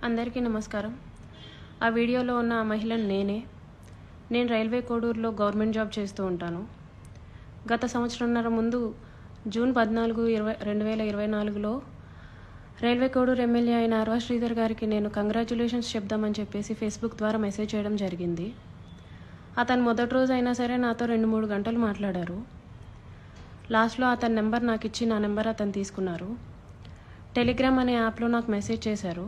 అందరికీ నమస్కారం. ఆ వీడియోలో ఉన్న ఆ మహిళను నేను రైల్వే కోడూరులో గవర్నమెంట్ జాబ్ చేస్తూ ఉంటాను. గత సంవత్సరంన్నర ముందు జూన్ 14, 2024లో రైల్వే కోడూరు ఎమ్మెల్యే అయిన అరవ శ్రీధర్ గారికి నేను కంగ్రాచ్యులేషన్స్ చెప్దామని చెప్పేసి ఫేస్బుక్ ద్వారా మెసేజ్ చేయడం జరిగింది. అతను మొదటి రోజు అయినా సరే నాతో 2-3 గంటలు మాట్లాడారు. లాస్ట్లో అతని నెంబర్ నాకు ఇచ్చి నా నెంబర్ అతను తీసుకున్నారు. టెలిగ్రామ్ అనే యాప్లో నాకు మెసేజ్ చేశారు.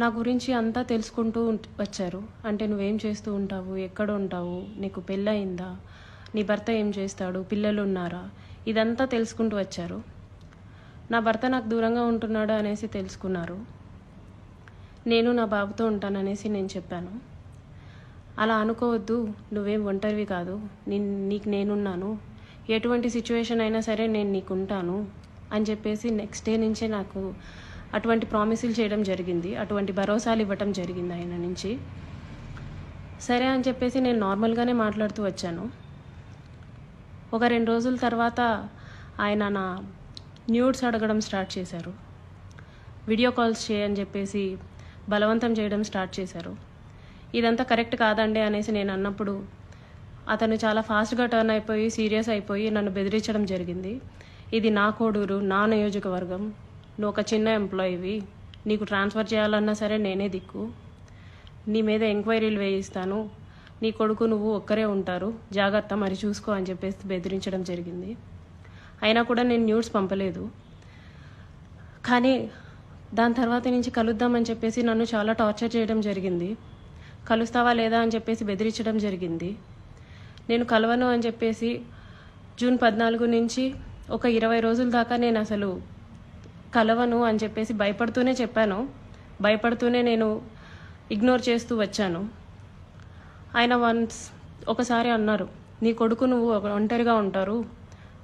నా గురించి అంతా తెలుసుకుంటూ వచ్చారు. అంటే నువ్వేం చేస్తూ ఉంటావు, ఎక్కడ ఉంటావు, నీకు పెళ్ళయిందా, నీ భర్త ఏం చేస్తాడు, పిల్లలు ఉన్నారా, ఇదంతా తెలుసుకుంటూ వచ్చారు. నా భర్త నాకు దూరంగా ఉంటున్నాడు అనేసి తెలుసుకున్నారు. నేను నా బాబుతో ఉంటాననేసి నేను చెప్పాను. అలా అనుకోవద్దు, నువ్వేం ఒంటరివి కాదు, నీకు నేనున్నాను, ఎటువంటి సిచ్యువేషన్ అయినా సరే నేను నీకు ఉంటాను అని చెప్పేసి నెక్స్ట్ డే నుంచే నాకు అటువంటి ప్రామిసులు చేయడం జరిగింది. అటువంటి భరోసాలు ఇవ్వటం జరిగింది ఆయన నుంచి. సరే అని చెప్పేసి నేను నార్మల్గానే మాట్లాడుతూ వచ్చాను. ఒక 2 రోజుల తర్వాత ఆయన నా న్యూడ్స్ అడగడం స్టార్ట్ చేశారు. వీడియో కాల్స్ చేయని చెప్పేసి బలవంతం చేయడం స్టార్ట్ చేశారు. ఇదంతా కరెక్ట్ కాదండి అనేసి నేను అన్నప్పుడు అతను చాలా ఫాస్ట్గా టర్న్ అయిపోయి సీరియస్ అయిపోయి నన్ను బెదిరించడం జరిగింది. ఇది నా కోడూరు, నా నియోజకవర్గం, నువ్వు ఒక చిన్న ఎంప్లాయీవి, నీకు ట్రాన్స్ఫర్ చేయాలన్నా సరే నేనే దిక్కు, నీ మీద ఎంక్వైరీలు వేయిస్తాను, నీ కొడుకు నువ్వు ఒక్కరే ఉంటారు, జాగ్రత్త మరి చూసుకో అని చెప్పేసి బెదిరించడం జరిగింది. అయినా కూడా నేను న్యూస్ పంపలేదు. కానీ దాని తర్వాత నుంచి కలుద్దామని చెప్పేసి నన్ను చాలా టార్చర్ చేయడం జరిగింది. కలుస్తావా లేదా అని చెప్పేసి బెదిరించడం జరిగింది. నేను కలవను అని చెప్పేసి జూన్ 14 నుంచి ఒక 20 రోజుల దాకా నేను అసలు కలవను అని చెప్పేసి భయపడుతూనే చెప్పాను. భయపడుతూనే నేను ఇగ్నోర్ చేస్తూ వచ్చాను. ఆయన ఒకసారి అన్నారు, నీ కొడుకు నువ్వు ఒంటరిగా ఉంటారు,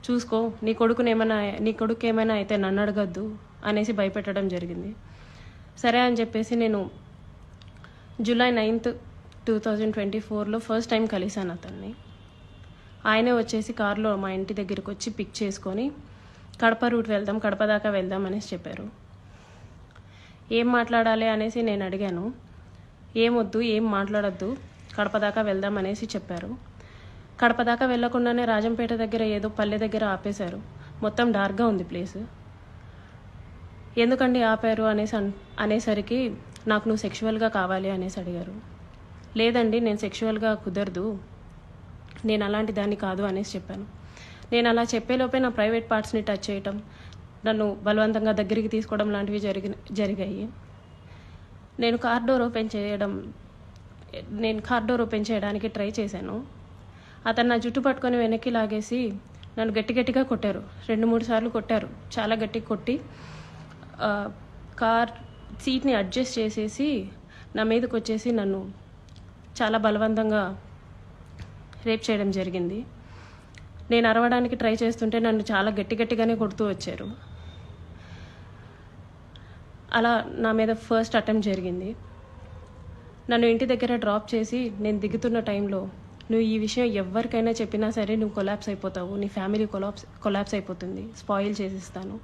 చూసుకో, నీ కొడుకు ఏమైనా అయితే నన్ను అడగద్దు అనేసి భయపెట్టడం జరిగింది. సరే అని చెప్పేసి నేను జూలై 9, 2024లో ఫస్ట్ టైం కలిశాను అతన్ని. ఆయనే వచ్చేసి కారులో మా ఇంటి దగ్గరికి వచ్చి పిక్ చేసుకొని కడప రూట్ వెళ్దాం, కడప దాకా వెళ్దాం అనేసి చెప్పారు. ఏం మాట్లాడాలి అనేసి నేను అడిగాను. ఏమొద్దు, ఏం మాట్లాడద్దు, కడప దాకా వెళ్దాం అనేసి చెప్పారు. కడప దాకా వెళ్లకుండానే రాజంపేట దగ్గర ఏదో పల్లె దగ్గర ఆపేశారు. మొత్తం డార్క్గా ఉంది ప్లేస్. ఎందుకండి ఆపారు అనేసరికి నాకు నువ్వు సెక్షువల్గా కావాలి అనేసి అడిగారు. లేదండి, నేను సెక్షువల్గా కుదరదు, నేను అలాంటి దాన్ని కాదు అనేసి చెప్పాను. నేను అలా చెప్పేలోపే నా ప్రైవేట్ పార్ట్స్ని టచ్ చేయటం, నన్ను బలవంతంగా దగ్గరికి తీసుకోవడం లాంటివి జరిగాయి. నేను కార్ డోర్ ఓపెన్ చేయడానికి ట్రై చేశాను. అతను నా జుట్టు పట్టుకొని వెనక్కి లాగేసి నన్ను గట్టిగా కొట్టారు. 2-3 సార్లు కొట్టారు. చాలా గట్టిగా కొట్టి కార్ సీట్ని అడ్జస్ట్ చేసేసి నా మీదకి వచ్చేసి నన్ను చాలా బలవంతంగా రేప్ చేయడం జరిగింది. నేను అరవడానికి ట్రై చేస్తుంటే నన్ను చాలా గట్టిగానే కొడుతూ వచ్చారు. అలా నా మీద ఫస్ట్ అటెంప్ట్ జరిగింది. నన్ను ఇంటి దగ్గర డ్రాప్ చేసి నేను దిగుతున్న టైంలో, నువ్వు ఈ విషయం ఎవరికైనా చెప్పినా సరే నువ్వు కొలాప్స్ అయిపోతావు, నీ ఫ్యామిలీ కొలాప్స్ అయిపోతుంది, స్పాయిల్ చేసిస్తాను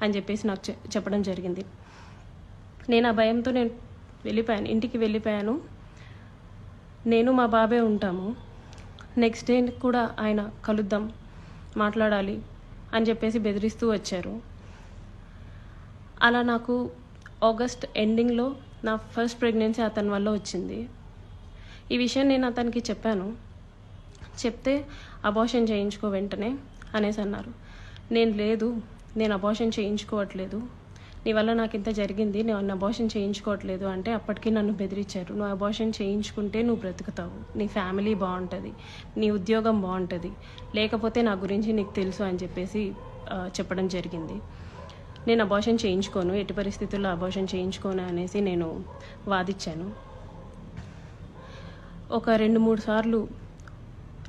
అని చెప్పేసి నాకు చెప్పడం జరిగింది. నేను ఆ భయంతో వెళ్ళిపోయాను, ఇంటికి వెళ్ళిపోయాను. నేను మా బాబే ఉంటాము. నెక్స్ట్ డే కూడా ఆయన కలుద్దాం, మాట్లాడాలి అని చెప్పేసి బెదిరిస్తూ వచ్చారు. అలా నాకు ఆగస్ట్ ఎండింగ్లో నా ఫస్ట్ ప్రెగ్నెన్సీ అతని వల్ల వచ్చింది. ఈ విషయం నేను అతనికి చెప్పాను. చెప్తే అబార్షన్ చేయించుకో వెంటనే అనేసి అన్నారు. నేను అబార్షన్ చేయించుకోవట్లేదు, నీ వల్ల నాకు ఇంత జరిగింది, నేను అబార్షన్ చేయించుకోవట్లేదు అంటే అప్పటికి నన్ను బెదిరించారు. నువ్వు అబార్షన్ చేయించుకుంటే నువ్వు బ్రతుకుతావు, నీ ఫ్యామిలీ బాగుంటుంది, నీ ఉద్యోగం బాగుంటుంది, లేకపోతే నా గురించి నీకు తెలుసు అని చెప్పేసి చెప్పడం జరిగింది. నేను అబార్షన్ చేయించుకోను, ఎట్టి పరిస్థితుల్లో అబార్షన్ చేయించుకోను అనేసి నేను వాదించాను. ఒక 2-3 సార్లు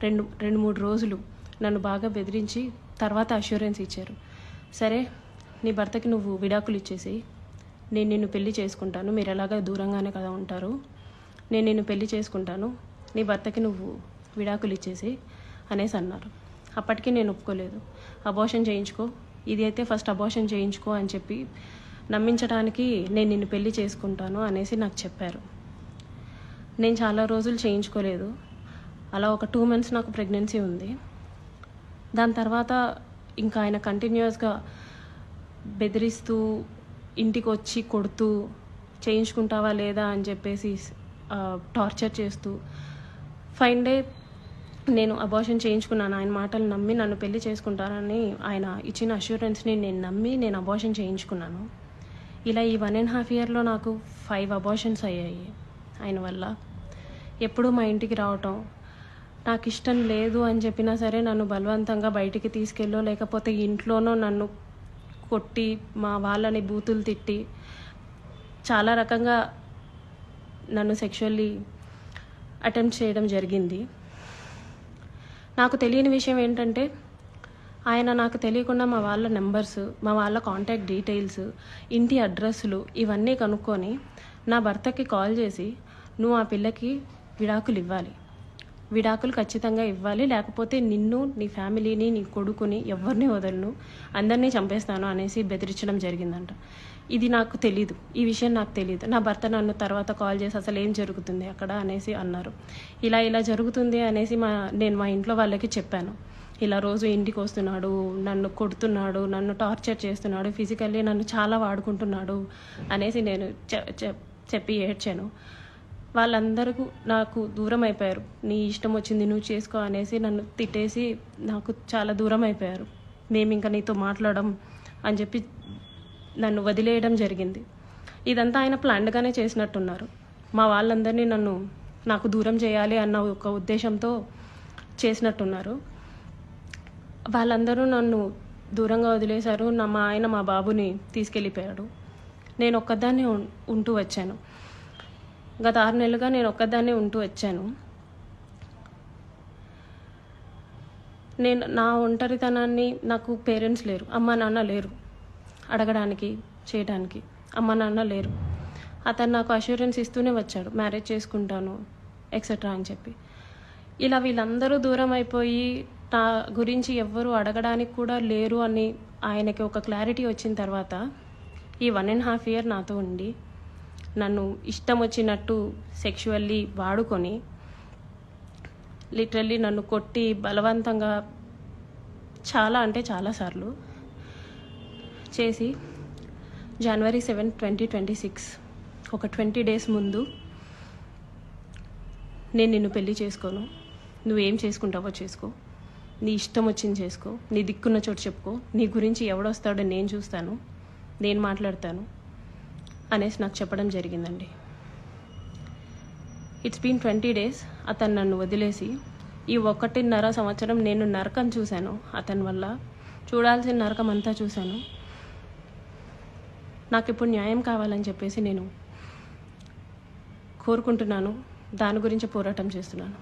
2-3 రోజులు నన్ను బాగా బెదిరించి తర్వాత అష్యూరెన్స్ ఇచ్చారు. సరే, నీ భర్తకి నువ్వు విడాకులు ఇచ్చేసి నేను నిన్ను పెళ్లి చేసుకుంటాను, మీరు ఎలాగా దూరంగానే కదా ఉంటారు, నేను నిన్ను పెళ్లి చేసుకుంటాను, నీ భర్తకి నువ్వు విడాకులు ఇచ్చేసి అనేసి అన్నారు. అప్పటికి నేను ఒప్పుకోలేదు. అబార్షన్ చేయించుకో, ఇది అయితే ఫస్ట్ అబార్షన్ చేయించుకో అని చెప్పి నమ్మించడానికి నేను నిన్ను పెళ్లి చేసుకుంటాను అనేసి నాకు చెప్పారు. నేను చాలా రోజులు చేయించుకోలేదు. అలా ఒక 2 months నాకు ప్రెగ్నెన్సీ ఉంది. దాని తర్వాత ఇంకా ఆయన కంటిన్యూస్గా బెదిరిస్తూ ఇంటికి వచ్చి కొడుతూ చేయించుకుంటావా లేదా అని చెప్పేసి టార్చర్ చేస్తూ ఫైన్ డే నేను అబార్షన్ చేయించుకున్నాను. ఆయన మాటలు నమ్మి నన్ను పెళ్లి చేసుకుంటానని ఆయన ఇచ్చిన అష్యూరెన్స్ని నేను నమ్మి నేను అబార్షన్ చేయించుకున్నాను. ఇలా ఈ 1.5 yearలో నాకు 5 అబార్షన్స్ అయ్యాయి ఆయన వల్ల. ఎప్పుడూ మా ఇంటికి రావటం, నాకు ఇష్టం లేదు అని చెప్పినా సరే నన్ను బలవంతంగా బయటికి తీసుకెళ్ళో లేకపోతే ఇంట్లోనో నన్ను కొట్టి మా వాళ్ళని బూతులు తిట్టి చాలా రకంగా నన్ను సెక్షువల్లీ అటెంప్ట్ చేయడం జరిగింది. నాకు తెలియని విషయం ఏంటంటే ఆయన నాకు తెలియకుండా మా వాళ్ళ నెంబర్స్, మా వాళ్ళ కాంటాక్ట్ డీటెయిల్స్, ఇంటి అడ్రస్లు ఇవన్నీ కనుక్కొని నా భర్తకి కాల్ చేసి నువ్వు ఆ పిల్లకి విడాకులు ఇవ్వాలి, విడాకులు ఖచ్చితంగా ఇవ్వాలి, లేకపోతే నిన్ను, నీ ఫ్యామిలీని, నీ కొడుకుని ఎవరిని వదలను, అందరినీ చంపేస్తాను అనేసి బెదిరించడం జరిగిందంట. ఇది నాకు తెలీదు, ఈ విషయం నాకు తెలీదు. నా భర్త నన్ను తర్వాత కాల్ చేసి అసలు ఏం జరుగుతుంది అక్కడ అనేసి అన్నారు. ఇలా జరుగుతుంది అనేసి నేను మా ఇంట్లో వాళ్ళకి చెప్పాను. ఇలా రోజు ఇంటికి వస్తున్నాడు, నన్ను కొడుతున్నాడు, నన్ను టార్చర్ చేస్తున్నాడు, ఫిజికల్లీ నన్ను చాలా వాడుకుంటున్నాడు అనేసి నేను చెప్పి ఏడ్చాను. వాళ్ళందరూ నాకు దూరం అయిపోయారు. నీ ఇష్టం వచ్చింది నువ్వు చేసుకో అనేసి నన్ను తిట్టేసి నాకు చాలా దూరం అయిపోయారు. మేము ఇంకా నీతో మాట్లాడడం అని చెప్పి నన్ను వదిలేయడం జరిగింది. ఇదంతా ఆయన ప్లాన్డ్గానే చేసినట్టున్నారు. మా వాళ్ళందరినీ నాకు దూరం చేయాలి అన్న ఒక ఉద్దేశంతో చేసినట్టున్నారు. వాళ్ళందరూ నన్ను దూరంగా వదిలేశారు. మా ఆయన మా బాబుని తీసుకెళ్ళిపోయాడు. నేను ఒక్కదాన్ని ఉంటూ వచ్చాను. గత 6 నెలలుగా నేను ఒక్కదాన్నే ఉంటూ వచ్చాను. నేను నా ఒంటరితనాన్ని, నాకు పేరెంట్స్ లేరు, అమ్మ నాన్న లేరు అడగడానికి చేయడానికి, అమ్మ నాన్న లేరు. అతను నాకు అష్యూరెన్స్ ఇస్తూనే వచ్చాడు, మ్యారేజ్ చేసుకుంటాను ఎక్సెట్రా అని చెప్పి. ఇలా వీళ్ళందరూ దూరం అయిపోయి నా గురించి ఎవ్వరూ అడగడానికి కూడా లేరు అని ఆయనకి ఒక క్లారిటీ వచ్చిన తర్వాత ఈ 1.5 year నాతో ఉండి నన్ను ఇష్టం వచ్చినట్టు సెక్షువల్లీ వాడుకొని లిటరల్లీ నన్ను కొట్టి బలవంతంగా చాలా అంటే చాలాసార్లు చేసి January 7, 2026 ఒక 20 days ముందు నేను నిన్ను పెళ్లి చేసుకోను, నువ్వేం చేసుకుంటావో చేసుకో, నీ ఇష్టం వచ్చింది చేసుకో, నీ దిక్కున్న చోటు చెప్పుకో, నీ గురించి ఎవడొస్తాడో నేను చూస్తాను, నేను మాట్లాడతాను అనేసి నాకు చెప్పడం జరిగిందండి. ఇట్స్ బీన్ 20 days అతను నన్ను వదిలేసి ఈ 1.5 సంవత్సరం నేను నరకం చూశాను. అతని వల్ల చూడాల్సిన నరకం అంతా చూశాను. నాకు ఇప్పుడు న్యాయం కావాలని చెప్పేసి నేను కోరుకుంటున్నాను. దాని గురించి పోరాటం చేస్తున్నాను.